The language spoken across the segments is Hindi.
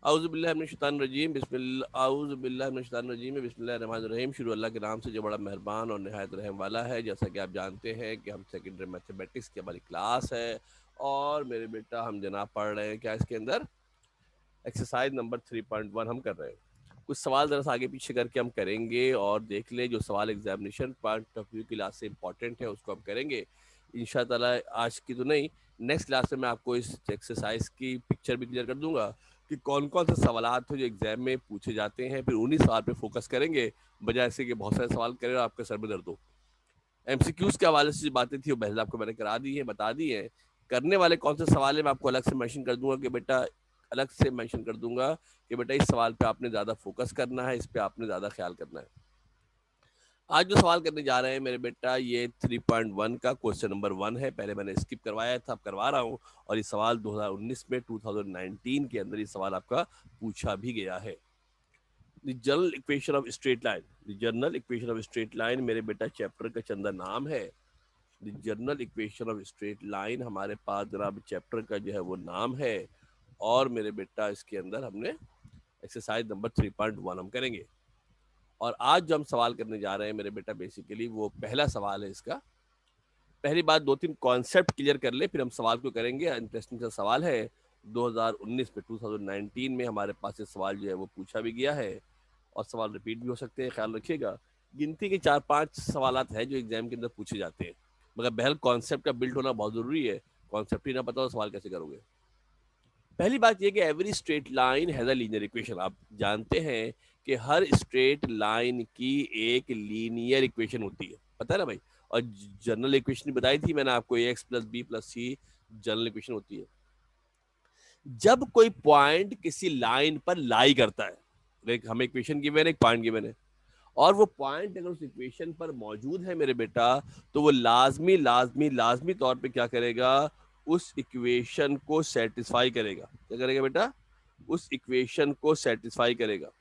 आउज़ुबिल्लाहिमिनश्शैतानिर्रजीम बिस्मिल्लाहिर्रहमानिर्रहीम। शुरू अल्लाह के नाम से जो बड़ा मेहरबान और निहायत रहम वाला है। जैसा कि आप जानते हैं कि हम सेकेंडरी मैथमेटिक्स की हमारी क्लास है और मेरे बेटा हम जनाब पढ़ रहे हैं क्या इसके अंदर एक्सरसाइज नंबर 3.1 हम कर रहे हैं। कुछ सवाल ज़रा सा आगे पीछे करके हम करेंगे और देख लें जो सवाल एग्जामिनेशन पॉइंट ऑफ व्यू की क्लास से इंपॉर्टेंट है उसको हम करेंगे इंशाअल्लाह। आज की तो नहीं, नेक्स्ट क्लास में मैं आपको इस एक्सरसाइज की पिक्चर भी क्लियर कर दूंगा कि कौन कौन से सवाल थे जो एग्जाम में पूछे जाते हैं। फिर उन्हीं सवाल पे फोकस करेंगे बजाय से कि बहुत सारे सवाल करें और आपके सर में दर्द हो। एमसीक्यूज के हवाले से जो बातें थी वो पहले आपको मैंने करा दी है, बता दी है। करने वाले कौन से सवाल है मैं आपको अलग से मेंशन कर दूंगा कि बेटा अलग से मेंशन कर दूंगा कि बेटा इस सवाल पे आपने ज़्यादा फोकस करना है, इस पे आपने ज़्यादा ख्याल करना है। आज जो सवाल करने जा रहे हैं मेरे बेटा ये 3.1 का क्वेश्चन नंबर 1 है। पहले मैंने स्किप करवाया था, अब करवा रहा हूँ। और ये सवाल 2019 में 2019 के अंदर ये सवाल आपका पूछा भी गया है। The general equation of straight line, the general equation of straight line मेरे बेटा चैप्टर का चंदा नाम है। The general equation of straight line हमारे पास जनाब चैप्टर का जो है वो नाम है। और मेरे बेटा इसके अंदर हमने एक्सरसाइज नंबर 3.1 हम करेंगे। और आज जो हम सवाल करने जा रहे हैं मेरे बेटा बेसिकली वो पहला सवाल है इसका। पहली बात दो तीन कॉन्सेप्ट क्लियर कर ले फिर हम सवाल को करेंगे। इंटरेस्टिंग सा सवाल है। 2019 में 2019 में हमारे पास ये सवाल जो है वो पूछा भी गया है और सवाल रिपीट भी हो सकते हैं, ख्याल रखिएगा। गिनती के 4-5 सवालात हैं जो एग्जाम के अंदर पूछे जाते हैं, मगर बहल कॉन्सेप्ट का बिल्ड होना बहुत जरूरी है। कॉन्सेप्ट ही ना पता हो सवाल कैसे करोगे। पहली बात यह कि every straight line has a linear equation. आप जानते हैं कि हर स्ट्रेट लाइन की एक लीनियर इक्वेशन होती है, पता है ना भाई। और जनरल इक्वेशन बताई थी मैंने आपको, ए एक्स प्लस बी प्लस सी जनरल इक्वेशन होती है। जब कोई पॉइंट किसी लाइन पर लाई करता है, हमें इक्वेशन गिवन है, एक पॉइंट गिवन है, और वो पॉइंट अगर उस इक्वेशन पर मौजूद है मेरे बेटा, तो वो लाजमी लाजमी लाजमी तौर पे क्या करेगा, उस इक्वेशन को सेटिस्फाई करेगा। क्या करेगा बेटा, उस इक्वेशन को सेटिस्फाई करेगा।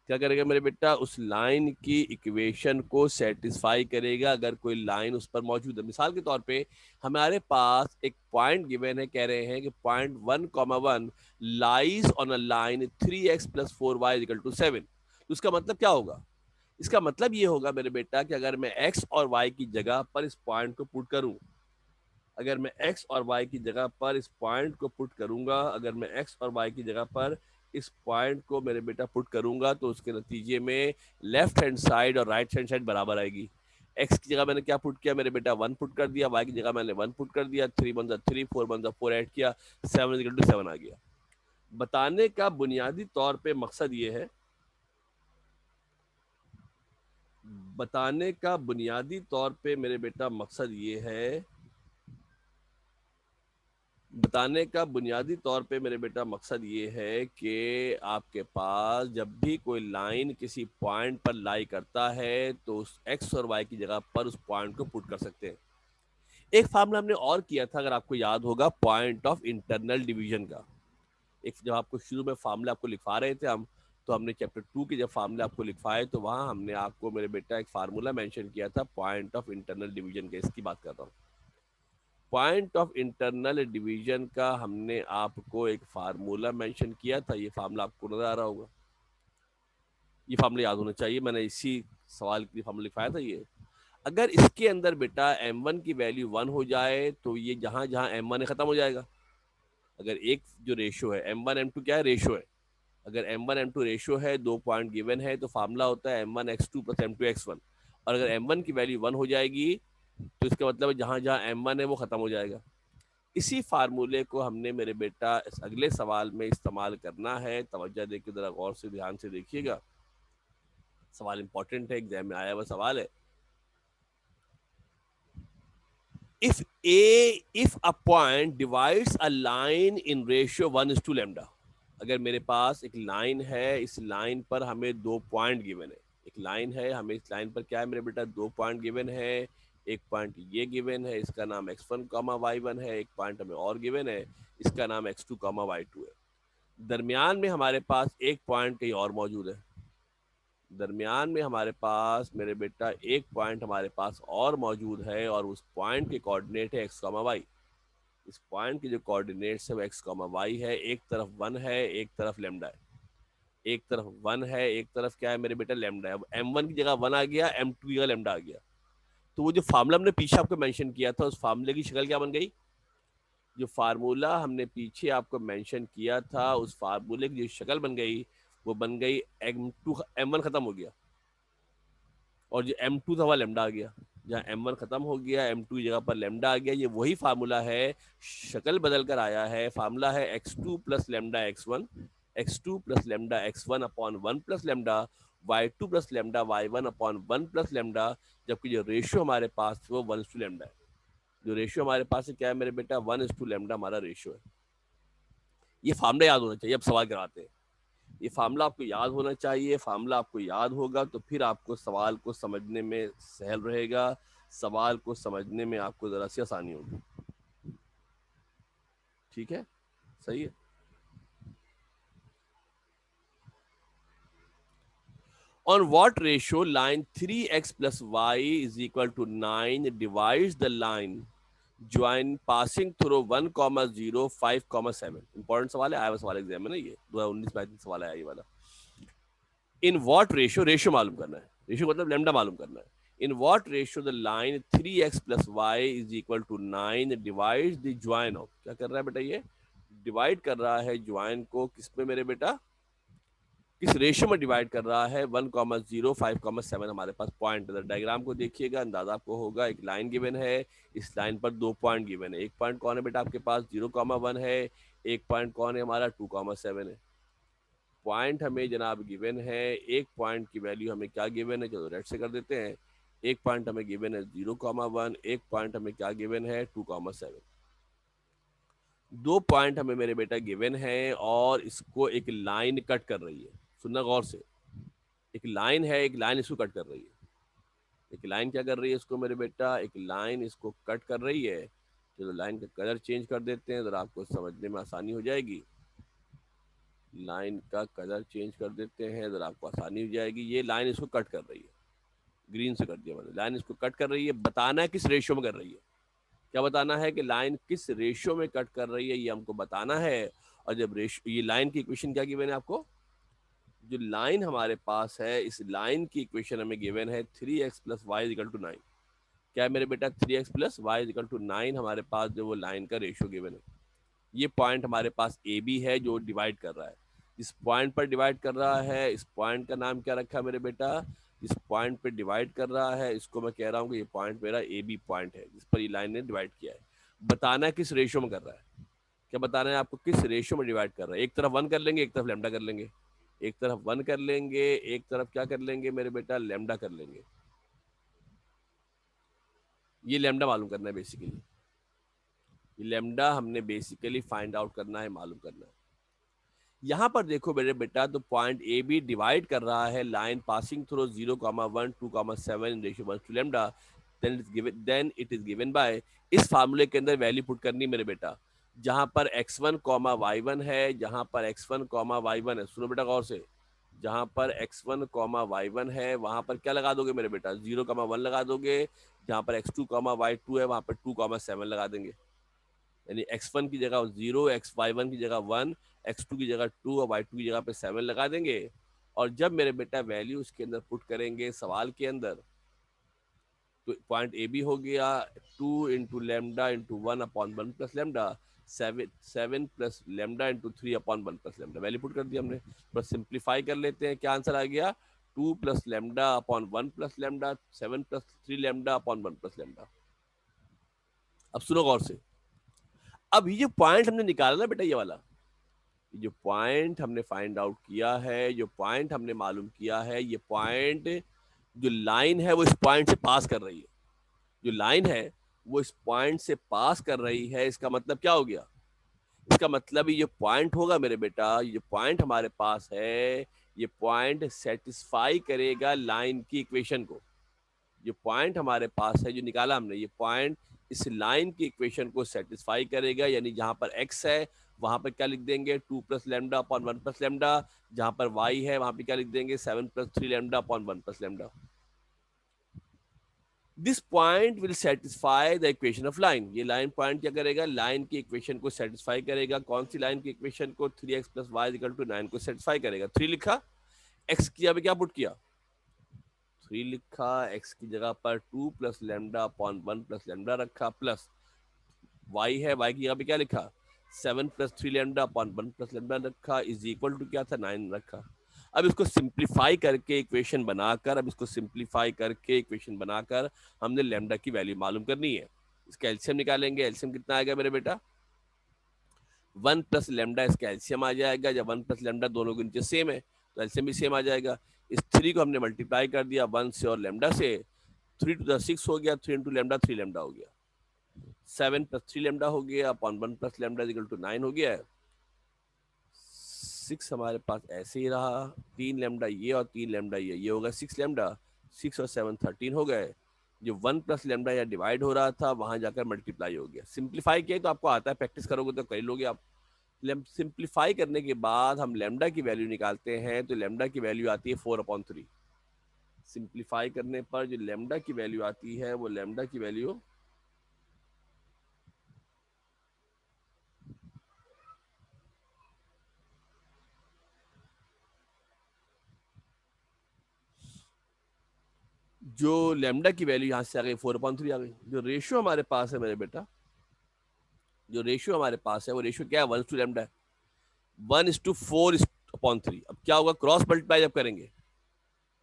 क्या करेगा मेरे बेटा, उस लाइन की इक्वेशन को सेटिस्फाई करेगा अगर कोई लाइन उस पर मौजूद है। मिसाल के तौर पे हमारे पास एक पॉइंट गिवन है, कह रहे हैं कि point 1,1 lies on a line 3x plus 4y equal to 7। तो उसका मतलब क्या होगा, इसका मतलब ये होगा मेरे बेटा कि अगर मैं x और y की जगह पर इस पॉइंट को पुट करूं, अगर मैं x और y की जगह पर इस पॉइंट को पुट करूंगा, अगर मैं x और y की जगह पर इस पॉइंट को मेरे बेटा पुट करूंगा, तो उसके नतीजे में लेफ्ट हैंड साइड और राइट हैंड साइड बराबर आएगी। x की जगह मैंने क्या पुट किया मेरे बेटा, 1 पुट कर दिया। y की जगह मैंने 1 पुट कर दिया। 3 बन जा 3, 4 बन जा 4 ऐड किया, 7 इक्वल टू 7 आ गया। बताने का बुनियादी तौर पे मकसद ये है, बताने का बुनियादी तौर पे मेरे बेटा मकसद ये है, बताने का बुनियादी तौर पे मेरे बेटा मकसद ये है कि आपके पास जब भी कोई लाइन किसी पॉइंट पर लाई करता है तो उस एक्स और वाई की जगह पर उस पॉइंट को पुट कर सकते हैं। एक फार्मूला हमने और किया था, अगर आपको याद होगा, पॉइंट ऑफ इंटरनल डिवीजन का। एक जब आपको शुरू में फार्मूला आपको लिखवा रहे थे हम, तो हमने चैप्टर 2 के जब फार्मूला आपको लिखवाए तो वहां हमने आपको मेरे बेटा एक फार्मूला मेंशन किया था पॉइंट ऑफ इंटरनल डिवीजन का। इसकी बात कर रहा हूँ, पॉइंट ऑफ इंटरनल डिवीजन का हमने आपको एक फार्मूला मेंशन किया था। ये फार्मूला आपको नजर आ रहा होगा, ये फार्मूला याद होना चाहिए, मैंने इसी सवाल के लिए फार्मूला लिखवाया था ये। अगर इसके अंदर बेटा m1 की वैल्यू 1 हो जाए तो ये जहां जहां m1 है खत्म हो जाएगा। अगर एक जो रेशो है m1 m2 क्या है, रेशो है। अगर m1 m2 रेशो है, दो पॉइंट गिवन है, तो फार्मूला होता है m1 x2 plus m2 x1। और अगर m1 की वैल्यू 1 हो जाएगी तो इसका मतलब है जहां जहां m1 है वो खत्म हो जाएगा। इसी फार्मूले को हमने मेरे बेटा इस अगले सवाल में इस्तेमाल करना है। तवज्जो देकर जरा गौर से ध्यान से देखिएगा, सवाल इंपॉर्टेंट है, एग्जाम में आया हुआ सवाल है। If a point divides a line in ratio 1:λ। अगर मेरे पास एक लाइन है, इस लाइन पर हमें दो पॉइंट गिवन है। एक लाइन है, हमें इस लाइन पर क्या है मेरे बेटा, दो पॉइंट गिवन है। एक पॉइंट ये गिवन है, इसका नाम x1 y1 है। एक पॉइंट हमें और गिवन है, इसका नाम x2 y2 है। दरमियान में हमारे पास एक पॉइंट कहीं और मौजूद है। दरमियान में हमारे पास मेरे बेटा एक पॉइंट हमारे पास और मौजूद है और उस पॉइंट के कोऑर्डिनेट है x, y। इस पॉइंट के जो कोऑर्डिनेट्स है वो एक्स कॉमा वाई है, एक तरफ 1 है, एक तरफ लेमडा है, एक तरफ 1 है, एक तरफ क्या है मेरे बेटा लेमडा है। अब m1 की जगह 1 आ गया, m2 की जगह लेमडा आ गया, तो वो जो फार्मूला हमने पीछे आपको मेंशन किया था उस फार्मूले की शक्ल क्या बन गई, जो फार्मूला हमने पीछे आपको मेंशन किया था उस फार्मूले की जो शक्ल बन गई वो बन गई m2, m1 खत्म हो गया और जो m2 था वह लेमडा आ गया, जहाँ m1 खत्म हो गया m2 की जगह पर लेमडा आ गया। ये वही फार्मूला है, शक्ल बदल कर आया है। फार्मूला है x2 plus lambda x1, x2 plus lambda x1 upon 1 plus lambda y2 plus lambda y1 upon 1 plus lambda, जबकि जो रेशियो हमारे पास वो 1 लेमडा है। जो रेशियो हमारे पास है क्या है मेरे बेटा, 1 लेमडा हमारा रेशियो है। ये फार्मूला याद होना चाहिए। अब सवाल कराते हैं, ये फार्मूला आपको याद होना चाहिए। फार्मूला आपको याद होगा तो फिर आपको सवाल को समझने में सहल रहेगा, सवाल को समझने में आपको जरा सी आसानी होगी। ठीक है, सही है। On what ratio line 3x plus y is equal to 9 divides the line join passing through 1, 0, 5, 7? Important सवाल है, आया हुआ सवाल एग्जाम में ना, ये 2019 में सवाल आया ये वाला। इन वॉट रेशियो, रेशियो मालूम करना है, रेशियो मतलब लेमडा मालूम करना है। In what ratio the line 3x plus y is equal to 9 divide the join of, क्या कर रहा है बेटा, ये डिवाइड कर रहा है ज्वाइन को किस में मेरे बेटा, किस रेशियो में डिवाइड कर रहा है, 1, 0, 5, 7 हमारे पास पॉइंट है। डायग्राम को देखिएगा, अंदाजा आपको होगा। एक लाइन गिवन है, इस लाइन पर 2 पॉइंट गिवन है। एक पॉइंट कौन है बेटा आपके पास, 0, 1 है। एक पॉइंट कौन है हमारा, 2, 7 है। पॉइंट हमें जनाब गिवन है, एक पॉइंट की वैल्यू हमें क्या गिवन है, चलो रेड से कर देते हैं। एक पॉइंट हमें गिवन है 0, 1, एक पॉइंट हमें क्या गिवन है 2, 7। दो पॉइंट हमें मेरे बेटा गिवन है और इसको एक लाइन कट कर रही है। सुनना गौर से, एक लाइन है, एक लाइन इसको कट कर रही है। एक लाइन क्या कर रही है इसको मेरे बेटा, एक लाइन इसको कट कर रही है। चलो लाइन का कलर चेंज कर देते हैं, जरा आपको समझने में आसानी हो जाएगी। लाइन का कलर चेंज कर देते हैं, जरा आपको आसानी हो जाएगी। ये लाइन इसको कट कर रही है, ग्रीन से कर दिया मैंने। लाइन इसको कट कर रही है, बताना है किस रेशियो में कर रही है। क्या बताना है कि लाइन किस रेशियो में कट कर रही है, ये हमको बताना है। और जब रेशियो, ये लाइन की इक्वेशन क्या गिवन है आपको, जो लाइन हमारे पास है इस लाइन की इक्वेशन हमें गिवन है 3x plus Y equal to 9। क्या है मेरे बेटा, 3x plus Y equal to 9 हमारे पास जो वो लाइन का रेशियो गिवन है। ये पॉइंट हमारे पास ए बी है जो डिवाइड कर रहा है। इस पॉइंट पर डिवाइड कर रहा है, इस पॉइंट का नाम क्या रखा है मेरे बेटा, इस पॉइंट पे डिवाइड कर रहा है, इसको मैं कह रहा हूँ कि ये पॉइंट मेरा ए बी पॉइंट है जिस पर ये लाइन ने डिवाइड किया है। बताना है किस रेशियो में कर रहा है, क्या बताना है आपको, किस रेशियो में डिवाइड कर रहा है। एक तरफ 1 कर लेंगे, एक तरफ लेमडा कर लेंगे। एक तरफ 1 कर लेंगे, एक तरफ क्या कर लेंगे मेरे बेटा, लेमडा कर लेंगे। ये लेमडा मालूम करना है बेसिकली, ये लेमडा हमने बेसिकली फाइंड आउट करना है, मालूम करना है। यहाँ पर देखो मेरे बेटा, तो पॉइंट ए बी डिवाइड कर रहा है line passing through 0, 1, 2, 7 ratio 1 to lambda, then it is given by, इस फार्मूले के अंदर वैल्यू पुट करनी मेरे बेटा। जहां पर x1 y1 है, जहां पर x1 y1 है, सुनो बेटा गौर से, जहां पर x1 y1 है वहां पर क्या लगा दोगे मेरे बेटा, 0, 1 लगा दोगे। जहां पर x2 y2 है वहां पर 2, 7 लगा देंगे। यानी x1 की जगह 0, y1 की जगह 1, x2 की जगह 2 और y2 की जगह पे 7 लगा देंगे। और जब मेरे बेटा वैल्यू उसके अंदर पुट करेंगे सवाल के अंदर, तो पॉइंट ए बी हो गया 2 into λ into 1/1 plus lambda, 7 plus lambda into 3/1 plus lambda. Value put कर दिया हमने। बस सिंप्लीफाई कर लेते हैं, क्या आंसर आ गया, 2 plus lambda upon 1 plus lambda, 7 plus 3 lambda upon 1 plus lambda. अब सुनो गौर से, अब ये जो पॉइंट हमने निकाला ना बेटा, ये वाला, ये जो पॉइंट हमने फाइंड आउट किया है, जो पॉइंट हमने मालूम किया है, ये पॉइंट, जो लाइन है वो इस पॉइंट से पास कर रही है। जो लाइन है वो इस पॉइंट से पास कर रही है। इसका मतलब क्या हो गया, इसका मतलब ये पॉइंट होगा मेरे बेटा, ये पॉइंट हमारे पास है, ये पॉइंट सेटिस्फाई करेगा लाइन की इक्वेशन को। जो पॉइंट हमारे पास है जो निकाला हमने, ये पॉइंट इस लाइन की इक्वेशन को सेटिस्फाई करेगा। यानी जहां पर x है वहां पर क्या लिख देंगे, 2 plus lambda upon 1 plus lambda. जहां पर y है वहां पर क्या लिख देंगे, 7 plus 3 lambda upon 1 plus lambda. This point will satisfy the equation of line. ये लाइन पॉइंट क्या करेगा, लाइन की इक्वेशन को सेटिस्फाई करेगा। कौन सी लाइन की इक्वेशन को, 3x plus Y equal to 9 को सेटिस्फाई करेगा। 3 लिखा, x की जगह पे क्या पुट किया, 3 लिखा, x की जगह पर 2 plus lambda upon 1 plus lambda रखा, प्लस y है, y की जगह पे क्या लिखा, 7 plus 3 lambda upon 1 plus lambda रखा, इज इक्वल टू क्या था, 9 रखा। अब इसको सिंप्लीफाई करके इक्वेशन बनाकर, हमने लेमडा की वैल्यू मालूम करनी है। इसका एलसीएम निकालेंगे। एलसीएम कितना आएगा मेरे बेटा, 1 प्लस लेमडा इसका एलसीएम आ जाएगा। जब 1 प्लस लेमडा दोनों के नीचे सेम है तो एलसीएम भी सेम आ जाएगा। इस 3 को हमने मल्टीप्लाई कर दिया 1 से और लेमडा से, 3 टू द 6 हो गया, 3 इंटू लेमडा 3 लेमडा हो गया, 7 प्लस 3 लेमडा हो गया upon 1 plus lambda equal to 9 हो गया है। 6 हमारे पास ऐसे ही रहा, 3 लेमडा ये और 3 लेमडा ये होगा 6 लेमडा, 6 और 7 13 हो गए। जो 1 प्लस लेमडा या डिवाइड हो रहा था वहां जाकर मल्टीप्लाई हो गया। सिंप्लीफाई किया तो आपको आता है, प्रैक्टिस करोगे तो कर लोगे आप। सिंप्लीफाई करने के बाद हम लेमडा की वैल्यू निकालते हैं, तो लेमडा की वैल्यू आती है 4/3। सिंप्लीफाई करने पर जो लेमडा की वैल्यू आती है वो लेमडा की वैल्यू जो लेमडा की वैल्यू यहाँ से आ गई 4/3 आ गई। जो रेशियो हमारे पास है मेरे बेटा, जो रेशियो हमारे पास है वो रेशियो क्या है, 1 टू लेमडा है, 1:4/3। अब क्या होगा, क्रॉस मल्टीप्लाई जब करेंगे,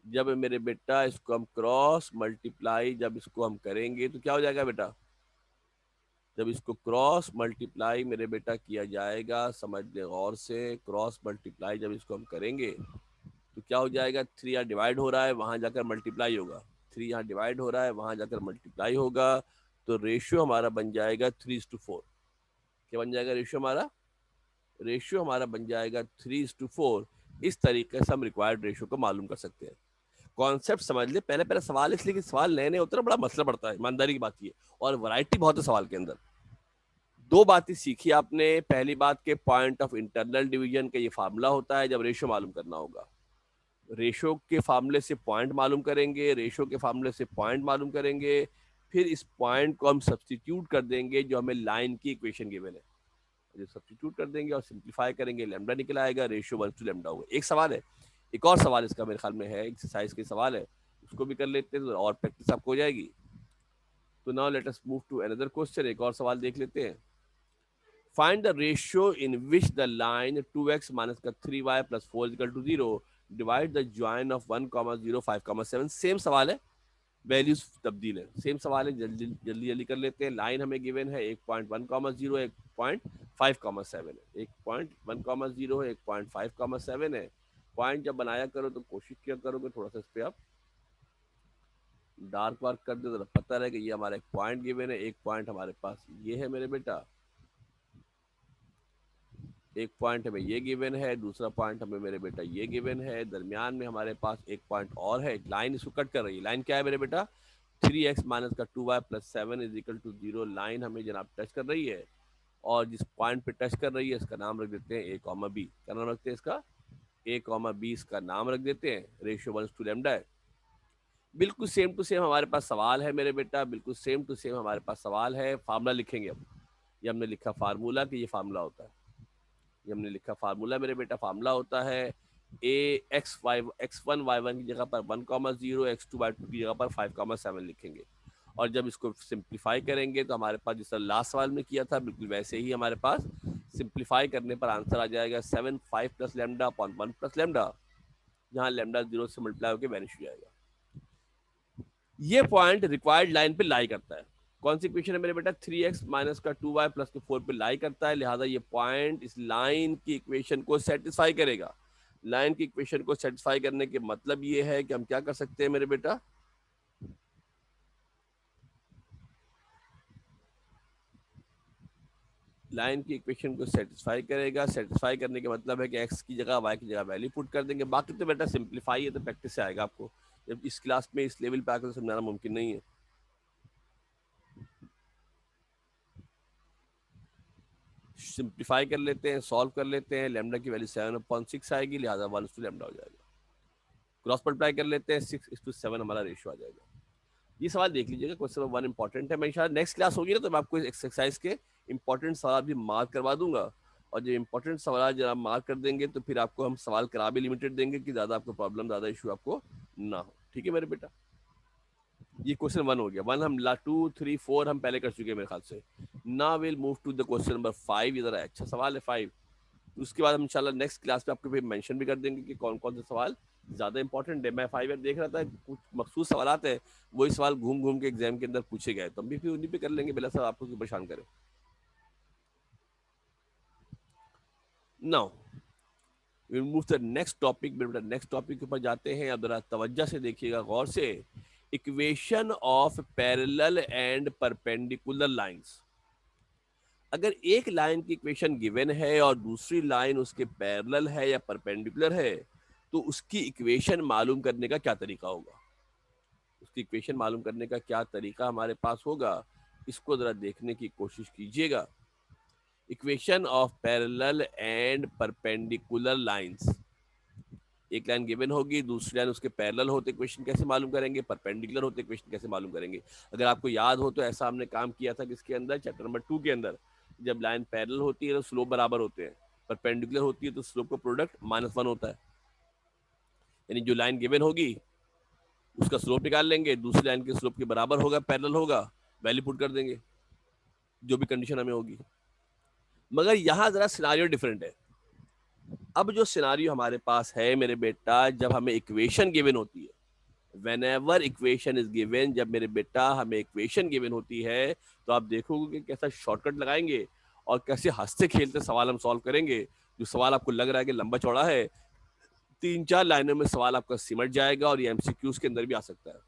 जब मेरे बेटा इसको हम क्रॉस मल्टीप्लाई जब इसको हम करेंगे तो क्या हो जाएगा बेटा, जब इसको क्रॉस मल्टीप्लाई मेरे बेटा किया जाएगा, समझ ले गौर से, क्रॉस मल्टीप्लाई जब इसको हम करेंगे तो क्या हो जाएगा, 3 यहाँ डिवाइड हो रहा है वहां जाकर मल्टीप्लाई होगा, 3 यहाँ डिवाइड हो रहा है वहां जाकर मल्टीप्लाई होगा, तो रेशियो हमारा बन जाएगा 3:4। क्या बन जाएगा रेशियो हमारा, रेशियो हमारा बन जाएगा 3:4। इस तरीके से हम रिक्वायर्ड रेशियो को मालूम कर सकते हैं। कॉन्सेप्ट समझ ले, पहले पहले सवाल इसलिए कि सवाल नए नए होते हैं, बड़ा मसला पड़ता है, ईमानदारी की बात ये, और वैरायटी बहुत है सवाल के अंदर। दो बातें सीखी आपने। पहली बात के पॉइंट ऑफ इंटरनल डिवीजन का ये फार्मूला होता है जब रेशियो मालूम करना होगा। रेशियो के फार्मूले से पॉइंट मालूम करेंगे, रेशियो के फार्मूले से पॉइंट मालूम करेंगे, फिर इस पॉइंट को हम सब्सटीट्यूट कर देंगे जो हमें लाइन की इक्वेशन गिवन है, जो सब्सटीट्यूट कर देंगे और सिंप्लीफाई करेंगे, लेमडा निकल आएगा, रेशियो 1 टू लेमडा होगा। एक सवाल है, एक और सवाल इसका मेरे ख्याल में है, एक्सरसाइज के सवाल है, उसको भी कर लेते हैं तो और प्रैक्टिस आपको हो जाएगी। तो now let us move to another question, एक और सवाल देख लेते हैं। Find the ratio in which the line 2x minus का 3y plus 4 is equal to 0 divide the join of 1, 0, 5, 7। Same सवाल है, वैल्यूज तब्दील है, सेम सवाल है, जल्दी जल्दी जल्दी कर लेते हैं। लाइन हमें गिवन है 1.1, 1.5, 7 है, 1.1, है, 1.5, है। पॉइंट जब बनाया करो तो कोशिश किया करोगे थोड़ा सा इस पे आप डार्क वार्क कर दे तो पता रहे कि ये हमारा एक पॉइंट गिवन है, एक पॉइंट हमारे पास ये है मेरे बेटा, एक पॉइंट हमें ये गिवन है, दूसरा पॉइंट हमें मेरे बेटा ये गिवन है, दरमियान में हमारे पास एक पॉइंट और है, एक लाइन इसको कट कर रही है। लाइन क्या है मेरे बेटा, 3x माइनस का 2y plus 7 is equal to 0 line हमें जनाब टच कर रही है, और जिस पॉइंट पे टच कर रही है इसका नाम रख देते हैं a, b। क्या नाम रखते हैं इसका, a, b इसका नाम रख देते हैं। रेशियो 1 टू लेमडा है। बिल्कुल सेम टू सेम हमारे पास सवाल है मेरे बेटा, बिल्कुल सेम टू सेम हमारे पास सवाल है। फार्मूला लिखेंगे अब, ये हमने लिखा फार्मूला कि ये फार्मूला होता है, ये हमने लिखा फार्मूला मेरे बेटा, फार्मूला होता है x1 y1 की जगह पर 1, 0, x2 y2 की जगह पर 5, 7 लिखेंगे। और जब इसको सिंप्लीफाई करेंगे तो हमारे पास जिस लास्ट सवाल में किया था बिल्कुल वैसे ही हमारे पास सिंप्लीफाई करने पर आंसर आ जाएगा 7, 5 plus lambda upon 1 plus lambda, जहाँ लेमडा 0 से मल्टीप्लाई होकर वैनिश हो जाएगा। ये पॉइंट रिक्वायर्ड लाइन पे लाई करता है। कौन सी इक्वेशन है मेरे बेटा, 3x माइनस का 2y प्लस के 4 पे लाई करता है, लिहाजा ये पॉइंट इस लाइन की इक्वेशन को सेटिस्फाई करेगा। लाइन की इक्वेशन को सेटिस्फाई करने के मतलब ये है कि हम क्या कर सकते हैं मेरे बेटा, लाइन की इक्वेशन को सेटिस्फाई करेगा। सेटिस्फाई करने के मतलब है कि x की जगह y की जगह वैल्यू पुट कर देंगे। बाकी तो बेटा सिंप्लीफाई है तो प्रैक्टिस से आएगा आपको, जब इस क्लास में इस लेवल पे आकर तो समझाना मुमकिन नहीं है। सिंप्लीफाई कर लेते हैं, सॉल्व कर लेते हैं, लेमडा की वैल्यू 7/6 आएगी, लिहाजा 1 टू लेमडा हो जाएगा। क्रॉस मल्टीप्लाई कर लेते हैं, 6:7 हमारा रेशियो आ जाएगा। ये सवाल देख लीजिएगा, क्वेश्चन नंबर 1 इंपॉर्टेंट है। मैं शायद नेक्स्ट क्लास होगी ना तो मैं आपको एक्सरसाइज के इंपॉर्टेंट सवाल भी मार्क करवा दूंगा, और जो इंपॉर्टेंट सवाल जब आप मार्क कर देंगे तो फिर आपको हम सवाल करा भी लिमिटेड देंगे कि ज्यादा आपको प्रॉब्लम, ज्यादा इशू आपको ना हो। ठीक है मेरे बेटा, ये क्वेश्चन 1 हो गया। 1 हम 2 3 4 हम पहले कर चुके हैं मेरे ख्याल से। ना will move to the question number 5। ये जरा अच्छा सवाल है 5। उसके बाद हम इंशाल्लाह नेक्स्ट क्लास में आपको फिर मेंशन भी कर देंगे कि कौन कौन से सवाल ज्यादा इंपॉर्टेंट है। मैं 5 ईयर देख रहा था, कुछ मखसूस सवाल हैं, वही सवाल घूम घूम के एग्जाम के अंदर पूछे गए, तो हम भी फिर उन्हीं पे कर लेंगे, बिला सर आपको क्यों परेशान करें। Now we move to the next topic. बेटा नेक्स्ट टॉपिक के ऊपर जाते हैं। अब जरा तवज्जो से देखिएगा, गौर से। Equation of parallel and perpendicular lines. अगर एक लाइन की इक्वेशन गिवन है और दूसरी लाइन उसके पैरेलल है या परपेंडिकुलर है, तो उसकी इक्वेशन मालूम करने का क्या तरीका होगा। उसकी इक्वेशन मालूम करने का क्या तरीका हमारे पास होगा, इसको जरा देखने की कोशिश कीजिएगा। Equation of parallel and perpendicular lines. एक लाइन गिवन होगी, दूसरी लाइन उसके पैरेलल होते इक्वेशन कैसे मालूम करेंगे, परपेंडिकुलर होते इक्वेशन कैसे मालूम करेंगे। अगर आपको याद हो तो ऐसा हमने काम किया था किसके अंदर, चैप्टर नंबर 2 के अंदर। जब लाइन पैरेलल होती है तो स्लोप बराबर होते हैं, परपेंडिकुलर होती है तो स्लोप का प्रोडक्ट -1 होता है। यानी जो लाइन गिवन होगी उसका स्लोप निकाल लेंगे, दूसरी लाइन के स्लोप के बराबर होगा, पैरेलल होगा, वैल्यू पुट कर देंगे जो भी कंडीशन हमें होगी। मगर यहाँ जरा सिनारियो डिफरेंट है। अब जो सिनारियो हमारे पास है मेरे बेटा, जब हमें इक्वेशन गिवन होती है, whenever इक्वेशन इज गिवन, जब मेरे बेटा हमें इक्वेशन गिवन होती है, तो आप देखोगे कि कैसा शॉर्टकट लगाएंगे और कैसे हंसते खेलते सवाल हम सॉल्व करेंगे। जो सवाल आपको लग रहा है कि लंबा चौड़ा है, 3 4 लाइनों में सवाल आपका सिमट जाएगा और ये एमसीक्यूज के अंदर भी आ सकता है।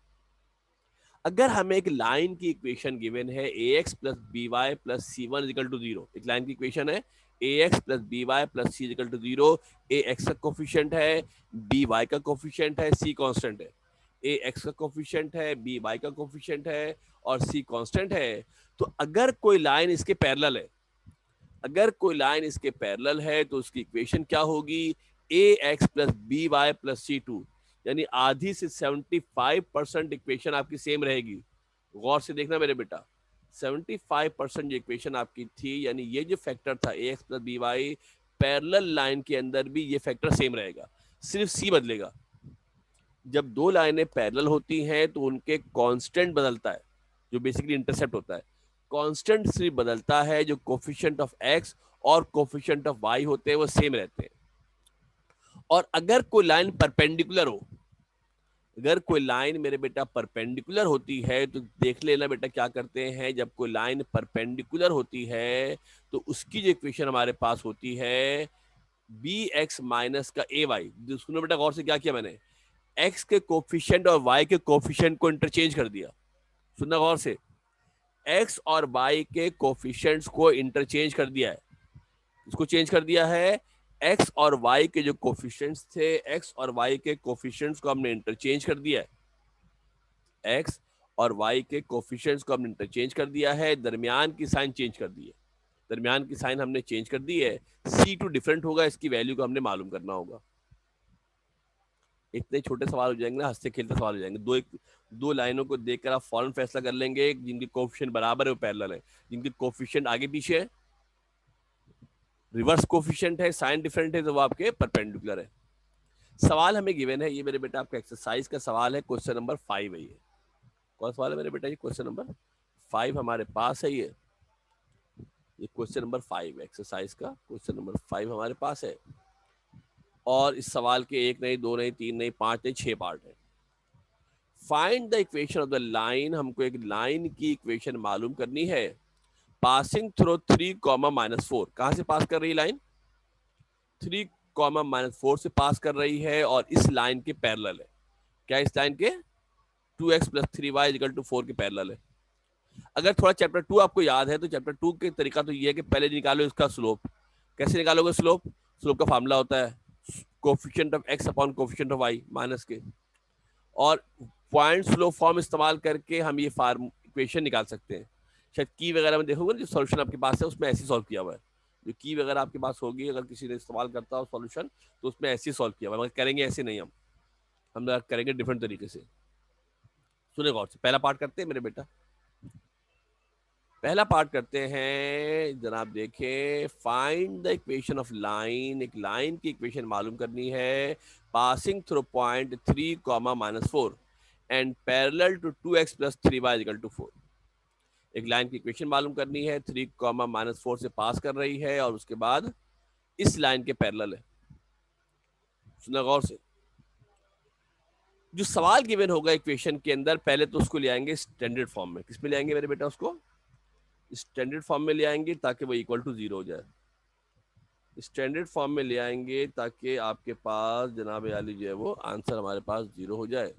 अगर हमें एक लाइन की इक्वेशन गिवन है a x plus b y plus c one equal to zero, एक लाइन की इक्वेशन है a x plus b y plus c equal to zero. A x का कोफिशिएंट है, बी वाई का कोफिशिएंट है, सी कांस्टेंट है। ए एक्स का कोफिशिएंट है, बी वाई का कोफिशिएंट है और सी कांस्टेंट है। तो अगर कोई लाइन इसके पैरेलल है, अगर कोई लाइन इसके पैरेलल है तो उसकी इक्वेशन क्या होगी, a x plus b y plus c two. यानी आधी से 75% इक्वेशन आपकी सेम रहेगी। गौर से देखना मेरे बेटा, 75% जो इक्वेशन आपकी थी, यानी ये जो फैक्टर था a x plus b y, parallel line के अंदर भी ये फैक्टर सेम रहेगा, सिर्फ सी बदलेगा। जब दो लाइनें पैरेलल होती हैं तो उनके कांस्टेंट बदलता है, जो बेसिकली इंटरसेप्ट होता है। कांस्टेंट सिर्फ बदलता है, जो कोफिशिएंट ऑफ एक्स और कोफिशिएंट ऑफ वाई होते हैं वो सेम रहते हैं। और अगर कोई लाइन परपेंडिकुलर हो, अगर कोई लाइन मेरे बेटा परपेंडिकुलर होती है, तो देख लेना बेटा क्या करते हैं, जब कोई लाइन परपेंडिकुलर होती है तो उसकी जो इक्वेशन हमारे पास होती है बी एक्स माइनस का ए वाई। सुनो बेटा गौर से, क्या किया मैंने, एक्स के कोफिशिएंट और वाई के कोफिशिएंट को इंटरचेंज कर दिया। सुनना गौर से, एक्स और वाई के कोफिशिएंट्स को इंटरचेंज कर दिया है। इसको चेंज कर दिया है, एक्स और वाई के जो कोफिशिएंट्स थे, एक्स और वाई के कोफिशिएंट्स को हमने इंटरचेंज कर दिया है। एक्स और वाई के कोफिशिएंट्स को हमने इंटरचेंज कर दिया है, दरमियान की साइन चेंज कर दी है, दरमियान की साइन हमने चेंज कर दी है। सी टू डिफरेंट होगा, इसकी वैल्यू को हमने मालूम करना होगा। इतने छोटे सवाल हो जाएंगे ना, हंसते खेलते सवाल हो जाएंगे। दो लाइनों को देखकर आप फौरन फैसला कर लेंगे, जिनके कोफिशिएंट बराबर है वो पैरेलल है, जिनके कोफिशिएंट आगे पीछे है, रिवर्स कोफिशिएंट है, साइन डिफरेंट है, तो वो आपके परपेंडिकुलर है। सवाल हमें गिवन है, ये मेरे बेटा आपका एक्सरसाइज का सवाल है, क्वेश्चन नंबर 5 है ये। कौन सवाल है मेरे बेटा, ये क्वेश्चन नंबर 5 हमारे पास है। ये क्वेश्चन नंबर 5 एक्सरसाइज का क्वेश्चन नंबर 5 हमारे पास है। और इस सवाल के एक नहीं, दो नहीं, तीन नहीं, पांच नहीं, 6 पार्ट है। Find the equation of the line. हमको एक लाइन की इक्वेशन मालूम करनी है, पासिंग थ्रू 3, -4। कहां से पास कर रही है लाइन, 3, -4 से पास कर रही है और इस लाइन के पैरेलल है। क्या इस लाइन के 2x plus 3y equal to 4 के पैरेलल है। अगर थोड़ा चैप्टर 2 आपको याद है तो चैप्टर 2 के तरीका तो ये है कि पहले निकालो इसका स्लोप। कैसे निकालोगे स्लोप, स्लोप का फार्मूला होता है coefficient of x upon coefficient of y minus के, और पॉइंट स्लोप फॉर्म इस्तेमाल करके हम ये फार्म इक्वेशन निकाल सकते हैं। शायद की वगैरह में देखोगे जो सॉल्यूशन आपके पास है उसमें ऐसे सॉल्व किया हुआ है। जो की वगैरह आपके पास होगी, अगर किसी ने इस्तेमाल करता हो सॉल्यूशन, तो उसमें ऐसे सॉल्व किया हुआ है, मगर करेंगे ऐसे नहीं, हम करेंगे डिफरेंट तरीके से। सुने गौर से, पहला पार्ट करते हैं मेरे बेटा। पहला पार्ट करते हैं जनाब, देखें, find the equation of line. एक लाइन की इक्वेशन मालूम करनी है passing through point 3 comma -4 and parallel to 2x plus 3y equal to 4। एक लाइन की इक्वेशन मालूम करनी है, 3 कॉमा -4 से पास कर रही है और उसके बाद इस लाइन के पैरेलल है। सुना गौर से, जो सवाल गिवन होगा इक्वेशन के अंदर, पहले तो उसको ले आएंगे स्टैंडर्ड फॉर्म में। किस में ले आएंगे मेरे बेटा? उसको स्टैंडर्ड फॉर्म में ले आएंगे ताकि वो इक्वल टू 0 हो जाए। स्टैंडर्ड फॉर्म में ले आएंगे ताकि आपके पास जनाब आली जो है वो आंसर हमारे पास 0 हो जाए।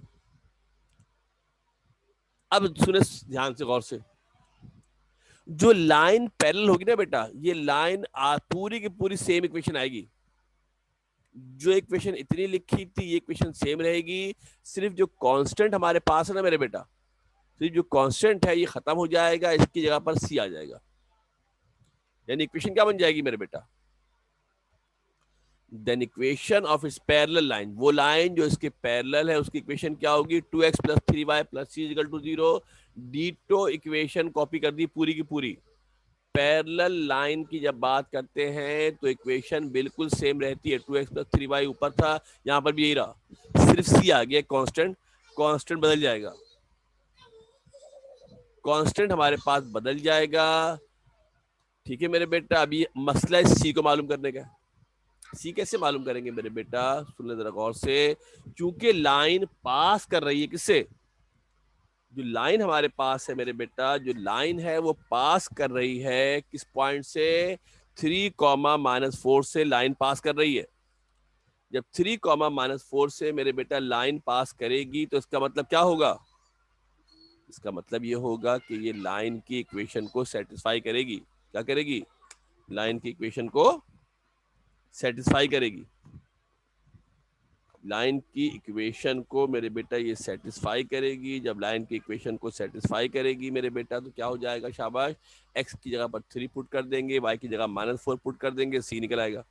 अब सुने ध्यान से, गौर से, जो लाइन पैरेलल होगी ना बेटा, ये लाइन पूरी की पूरी सेम इक्वेशन आएगी। जो इक्वेशन इतनी लिखी थी ये इक्वेशन सेम रहेगी, सिर्फ जो कांस्टेंट हमारे पास है ना मेरे बेटा, सिर्फ जो कांस्टेंट है ये खत्म हो जाएगा, इसकी जगह पर सी आ जाएगा। यानी इक्वेशन क्या बन जाएगी मेरे बेटा? Then equation of its parallel line, वो लाइन जो इसके पैरेलल है उसकी इक्वेशन क्या होगी? 2x plus 3y plus c equal to 0। Ditto equation copy कर दी पूरी की पूरी। पैरेलल लाइन की जब बात करते हैं तो इक्वेशन बिल्कुल सेम रहती है। 2x प्लस 3y ऊपर था, यहां पर भी यही रहा, सिर्फ c आ गया कांस्टेंट। कांस्टेंट बदल जाएगा, कांस्टेंट हमारे पास बदल जाएगा। ठीक है मेरे बेटा, अभी मसला है सी को मालूम करने का। सी कैसे मालूम करेंगे मेरे बेटा? सुन ले जरा गौर से। क्योंकि लाइन पास कर रही है किससे? जो लाइन हमारे पास है मेरे बेटा, जो लाइन है वो पास कर रही है किस पॉइंट से? 3 कॉमा -4 से लाइन पास कर रही है। जब 3 कॉमा -4 से मेरे बेटा लाइन पास करेगी तो इसका मतलब क्या होगा? इसका मतलब ये होगा कि ये लाइन की इक्वेशन को सेटिस्फाई करेगी। क्या करेगी? लाइन की इक्वेशन को सेटिस्फाई करेगी। लाइन की इक्वेशन को मेरे बेटा ये सेटिस्फाई करेगी। जब लाइन की इक्वेशन को सेटिस्फाई करेगी मेरे बेटा तो क्या हो जाएगा? शाबाश, x की जगह पर 3 पुट कर देंगे, y की जगह -4 पुट कर देंगे, c निकल आएगा।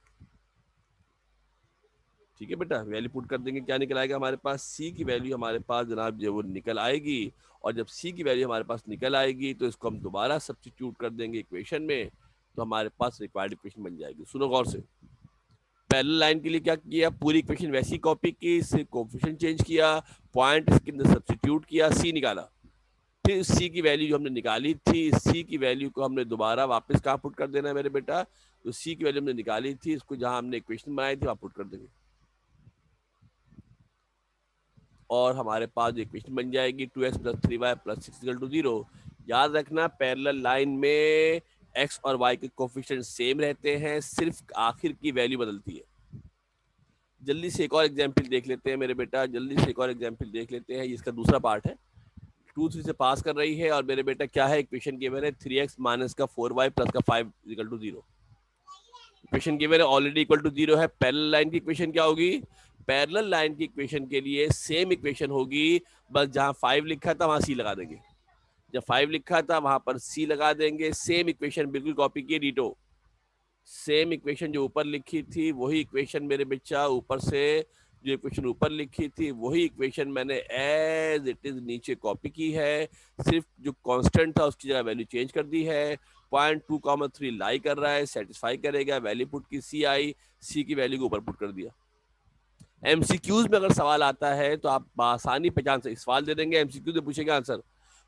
ठीक है बेटा, वैल्यू पुट कर देंगे, क्या निकल आएगा हमारे पास? c की वैल्यू हमारे पास जनाब जो वो निकल आएगी। और जब c की वैल्यू हमारे पास निकल आएगी तो इसको हम दोबारा सब्स्टिट्यूट कर देंगे इक्वेशन में, तो हमारे पास रिक्वायर्ड इक्वेशन बन जाएगी। सुनो गौर से, पैरेलल लाइन के लिए क्या किया? पूरी इक्वेशन वैसी कॉपी की, सिर्फ कोएफिशिएंट चेंज किया, पॉइंट इसके अंदर सब्स्टिट्यूट किया, सी निकाला। फिर सी की वैल्यू जो हमने निकाली थी, सी की वैल्यू को हमने दोबारा वापस कहाँ पुट कर देना है मेरे बेटा? तो सी की वैल्यू हमने निकाली थी, इसको जहां हमने इक्वेशन बनाई थी वहां पुट कर देंगे और हमारे पास जो इक्वेशन बन जाएगी 2x plus 3y plus 6 equal to 0। याद रखना, पैरेलल लाइन में x और y के कोएफिशिएंट सेम रहते हैं, सिर्फ आखिर की वैल्यू बदलती है। जल्दी से एक और एग्जाम्पल देख लेते हैं मेरे बेटा, जल्दी से एक और एग्जाम्पल देख लेते हैं। इसका दूसरा पार्ट है। 2 3 से पास कर रही है और मेरे बेटा क्या है? इक्वेशन गिवन है 3x माइनस का 4y प्लस का 5 इक्वल टू 0। इक्वेशन गिवन है, ऑलरेडी इक्वल टू 0 है। पैरेलल लाइन की इक्वेशन क्या होगी? पैरेलल लाइन की इक्वेशन के लिए सेम इक्वेशन होगी, बस जहां 5 लिखा था वहां c लगा देंगे। जब 5 लिखा था वहां पर c लगा देंगे। सेम इक्वेशन बिल्कुल कॉपी की डीटो। सेम इक्वेशन जो ऊपर लिखी थी वही इक्वेशन मेरे बच्चा, ऊपर से जो इक्वेशन ऊपर लिखी थी वही इक्वेशन मैंने एज इट इज नीचे कॉपी की है। सिर्फ जो कांस्टेंट था उसकी जगह वैल्यू चेंज कर दी है। 0.2,3 लाई कर रहा है, सेटिस्फाई करेगा, वैल्यू पुट की सी आई, सी की वैल्यू को ऊपर पुट कर दिया। एमसीक्यूज में अगर सवाल आता है तो आप आसानी पहचान से सवाल दे देंगे, एमसीक्यू में पूछेंगे आंसर,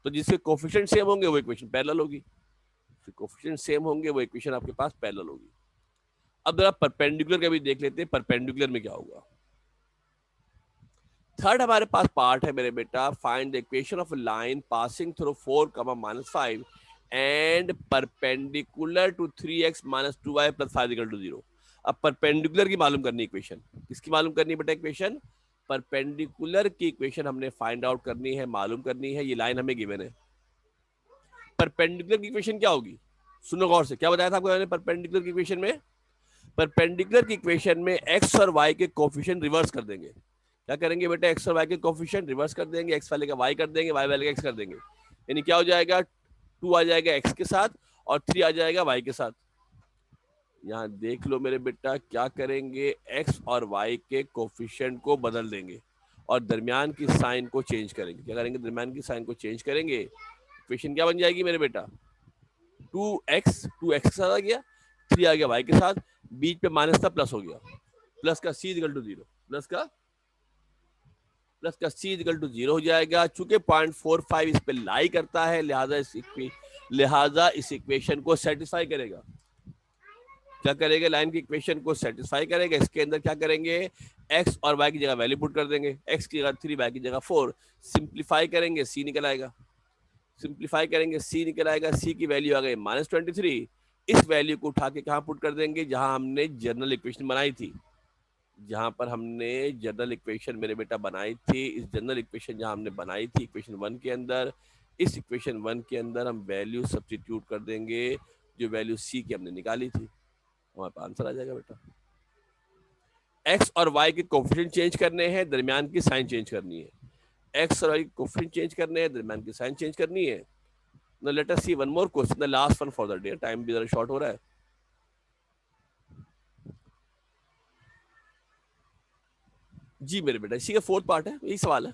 तो जिसके कोफिशिएंट सेम होंगे वो इक्वेशन पैरेलल होगी, कोफिशिएंट सेम होंगे वो इक्वेशन आपके पास पैरेलल होगी। अब जरा परपेंडिकुलर का भी देख लेते हैं, परपेंडिकुलर में क्या होगा। थर्ड हमारे पास पार्ट है मेरे बेटा, find the equation of line passing through 4 -5 and perpendicular to 3x - 2y + 5 = 0। अब परपेंडिकुलर की मालूम करनी इक्वेशन। किसकी मालूम करनी बेटा इक्वेशन? परपेंडिकुलर की इक्वेशन हमने फाइंड आउट करनी है, मालूम करनी है। ये लाइन हमें गिवन है। परपेंडिकुलर की इक्वेशन क्या होगी? सुनो गौर से, क्या बताया था आपको मैंने परपेंडिकुलर की इक्वेशन में? परपेंडिकुलर की इक्वेशन में x और y के कोफिशिएंट रिवर्स कर देंगे। क्या करेंगे बेटा? x और y के कोफिशिएंट रिवर्स कर देंगे, x वाले का y कर देंगे, y वाले का x कर देंगे। यानी क्या हो जाएगा? 2 आ जाएगा x के साथ और 3 आ जाएगा y के साथ। यहाँ देख लो मेरे बेटा, क्या करेंगे? x और y के कोफिशिएंट को बदल देंगे और दरमियान की साइन को चेंज करेंगे। क्या करेंगे? दरमियान की साइन को चेंज करेंगे। इक्वेशन क्या बन जाएगी मेरे बेटा? 2x के साथ आ गया, 3 आ गया y के साथ, बीच पे माइनस था प्लस हो गया, प्लस का c इक्वल टू 0, प्लस का c इक्वल टू 0 हो जाएगा। चूंकि 0.45 इस पे लाई करता है, लिहाजा इस इक्वेशन को सेटिस्फाई करेगा। क्या करेगा? लाइन की इक्वेशन को सेटिस्फाई करेगा। इसके अंदर क्या करेंगे? x और y की जगह वैल्यू पुट कर देंगे, x की जगह 3, y की जगह 4, सिंप्लीफाई करेंगे, c निकल आएगा। सिंप्लीफाई करेंगे, c निकल आएगा। c की वैल्यू आ गई -23। इस वैल्यू को उठा के कहां पुट कर देंगे? जहां हमने जनरल इक्वेशन बनाई थी, जहां पर हमने जनरल इक्वेशन मेरे बेटा बनाई थी। इस जनरल इक्वेशन जहां हमने बनाई थी इक्वेशन 1 के अंदर, इस इक्वेशन 1 के अंदर हम वैल्यू सब्स्टिट्यूट कर देंगे जो वैल्यू c की हमने निकाली थी, हमारे पास आंसर आ जाएगा बेटा। x और y के कोफिशिएंट चेंज करने हैं, दरमियान की साइन चेंज करनी है। x और y के कोफिशिएंट चेंज करने हैं, दरमियान की साइन चेंज करनी है। Now let us see one more question, the last one for the day. Time भी जरा शॉर्ट हो रहा है। जी मेरे बेटा, इसी का फोर्थ पार्ट है, यही सवाल है।